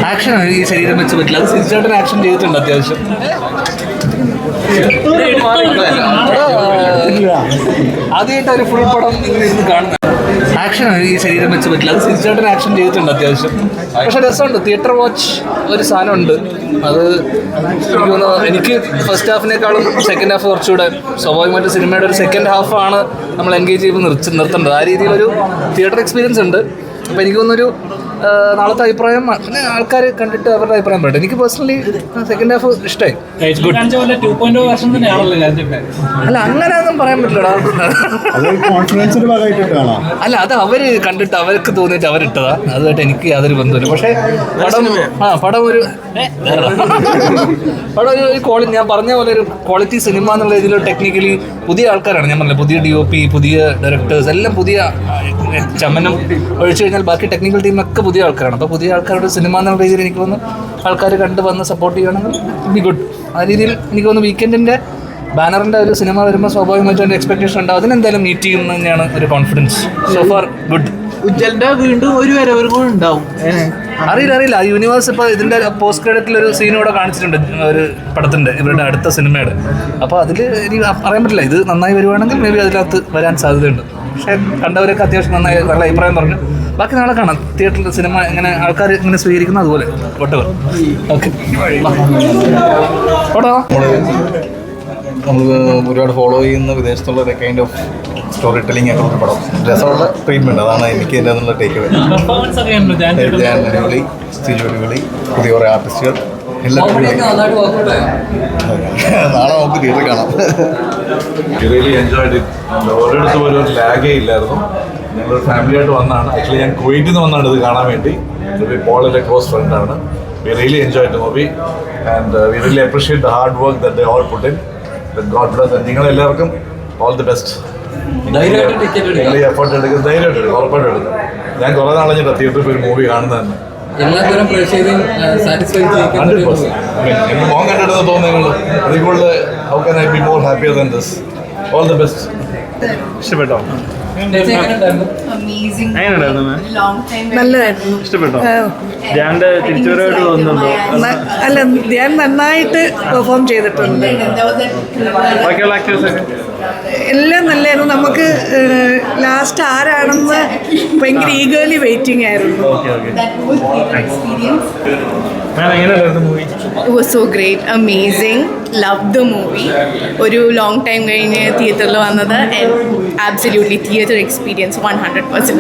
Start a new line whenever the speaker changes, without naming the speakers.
ആക്ഷനാണ് ഈ ശരീരം വെച്ച് പറ്റില്ല. അത് തീർച്ചയായിട്ടും ആക്ഷൻ ചെയ്തിട്ടുണ്ട് അത്യാവശ്യം. ആദ്യമായിട്ട് ഒരു ഫുൾ പടം ഇരുന്ന് കാണുന്നത് ആക്ഷനാണ് ഈ ശരീരം വെച്ച് പറ്റില്ല. അത് തീർച്ചയായിട്ടും ആക്ഷൻ ചെയ്തിട്ടുണ്ട് അത്യാവശ്യം. പക്ഷെ രസമുണ്ട്. തിയേറ്റർ വാച്ച് ഒരു സാധനമുണ്ട്. അത് എനിക്ക് തോന്നുന്നു എനിക്ക് ഫസ്റ്റ് ഹാഫിനേക്കാളും സെക്കൻഡ് ഹാഫ് കുറച്ചുകൂടെ സ്വാഭാവികമായിട്ട് സിനിമയുടെ ഒരു സെക്കൻഡ് ഹാഫാണ് നമ്മൾ എൻഗേജ് ചെയ്യുമ്പോൾ നിർത്തേണ്ടത്. ആ രീതിയിലൊരു തിയേറ്റർ എക്സ്പീരിയൻസ് ഉണ്ട്. അപ്പോൾ എനിക്ക് തോന്നുന്നൊരു നാളത്തെ അഭിപ്രായം പിന്നെ ആൾക്കാർ കണ്ടിട്ട് അവരുടെ അഭിപ്രായം പറയട്ടെ. എനിക്ക് പേഴ്സണലി സെക്കൻഡ് ഹാഫ് ഇഷ്ടമായി. അല്ല അങ്ങനെയൊന്നും പറയാൻ പറ്റില്ലടാ. അല്ല അത് അവര് കണ്ടിട്ട് അവർക്ക് തോന്നിയിട്ട് അവരിട്ടതാ. അതുമായിട്ട് എനിക്ക് യാതൊരു ബന്ധമില്ല. പക്ഷേ പടം ഒരു ക്വാളിറ്റി, ഞാൻ പറഞ്ഞ പോലെ ഒരു ക്വാളിറ്റി സിനിമ എന്നുള്ള ഇതിൽ ടെക്നിക്കലി പുതിയ ആൾക്കാരാണ്. ഞാൻ പറഞ്ഞില്ല, പുതിയ DOP, പുതിയ ഡയറക്ടേഴ്സ് എല്ലാം പുതിയ ചമനം ഒഴിച്ചു കഴിഞ്ഞാൽ ബാക്കി ടെക്നിക്കൽ ടീമൊക്കെ പുതിയ ആൾക്കാരാണ്. അപ്പോൾ പുതിയ ആൾക്കാരുടെ സിനിമ എന്നുള്ള രീതിയിൽ എനിക്ക് തോന്നുന്നു ആൾക്കാർ കണ്ട് വന്ന് സപ്പോർട്ട് ചെയ്യുകയാണെങ്കിൽ ബി ഗുഡ്. ആ രീതിയിൽ എനിക്ക് തോന്നുന്നു വീക്കെൻഡിൻ്റെ ബാനറിൻ്റെ ഒരു സിനിമ വരുമ്പോൾ സ്വാഭാവികമായിട്ടും എൻ്റെ എക്സ്പെക്ടേഷൻ ഉണ്ടാവും. അതിനെന്തായാലും മീറ്റ് ചെയ്യുമെന്ന് തന്നെയാണ് ഒരു കോൺഫിഡൻസ്. So far good.
ഉജ്ജലിന്റെ വീണ്ടും ഒരു വരവരും കൂടെ ഉണ്ടാവും.
അറിയില്ല. യൂണിവേഴ്സ് ഇപ്പോൾ ഇതിൻ്റെ പോസ്റ്റ് ക്രെഡിറ്റിലൊരു സീനൂടെ കാണിച്ചിട്ടുണ്ട് ഒരു പടത്തിൻ്റെ, ഇവരുടെ അടുത്ത സിനിമയുടെ. അപ്പോൾ അതിൽ എനിക്ക് പറയാൻ പറ്റില്ല. ഇത് നന്നായി വരുവാണെങ്കിൽ മേ ബി അതിനകത്ത് വരാൻ സാധ്യതയുണ്ട്. പക്ഷേ കണ്ടവരൊക്കെ അത്യാവശ്യം നന്നായി നല്ല അഭിപ്രായം പറഞ്ഞു. ബാക്കി നാളെ കാണാം തിയേറ്ററിൽ സിനിമ എങ്ങനെ ആൾക്കാർ ഇങ്ങനെ സ്വീകരിക്കുന്നു അതുപോലെ വട്ടവർ. ഓക്കെ,
നമ്മൾ ഒരുപാട് ഫോളോ ചെയ്യുന്ന വിദേശത്തുള്ള ഒരു കൈൻഡ് ഓഫ് സ്റ്റോറി ടെല്ലിംഗ് ആയിട്ടുള്ള പടം. രസമുള്ള ട്രീറ്റ്മെൻറ്റ്, അതാണ് എനിക്ക് എൻ്റെ എന്നുള്ള ടേക്ക് അവേ. അടിപൊളി, സ്റ്റേജ് അടിപൊളി, പുതിയ കുറേ ആർട്ടിസ്റ്റുകൾ എല്ലാം നാളെ നമുക്ക് തിയേറ്ററിൽ കാണാം.
Really enjoyed it. ഒരിടത്തും ഒരു ലാഗേ ഇല്ലായിരുന്നു. ഞങ്ങളൊരു ഫാമിലിയായിട്ട് വന്നതാണ്. ആക്ച്വലി ഞാൻ കുവൈറ്റിൽ നിന്ന് വന്നാണ് ഇത് കാണാൻ വേണ്ടി. പോളിൻ്റെ ക്ലോസ് ഫ്രണ്ടാണ്. We really enjoy the movie and we really appreciate the hard work that they all put in. God bless. നിങ്ങളെല്ലാവർക്കും ഓൾ ദി ബെസ്റ്റ്. എഫേർട്ട് എടുക്കും, ധൈര്യമായിട്ട് എടുക്കും, ഉറപ്പായിട്ട് എടുക്കും. ഞാൻ കുറേ നാളെ ഞാൻ തിയേറ്ററിൽ പോയി ഒരു മൂവി കാണുന്നത് തന്നെ. എൻ്റെ മോൻ കണ്ടിട്ടെന്ന് തോന്നുന്നു. അതിൽ കൂടുതൽ how can I be more happier than this. All the best. ഇഷ്ടപ്പെട്ടോ?
നല്ലതായിരുന്നു.
ഇഷ്ടപ്പെട്ടോ?
അല്ല, ധ്യാൻ നന്നായിട്ട് പെർഫോം ചെയ്തിട്ടുണ്ട്. എല്ലാം നല്ലായിരുന്നു. നമുക്ക് ലാസ്റ്റ് ആരാണെന്ന് ഭയങ്കര ഈഗർലി വെയിറ്റിംഗ് ആയിരുന്നു.
It was so great, amazing, loved the movie. ഒരു ലോങ് ടൈം കഴിഞ്ഞ് തിയേറ്ററിൽ വന്നത്, and absolutely theatre experience 100%.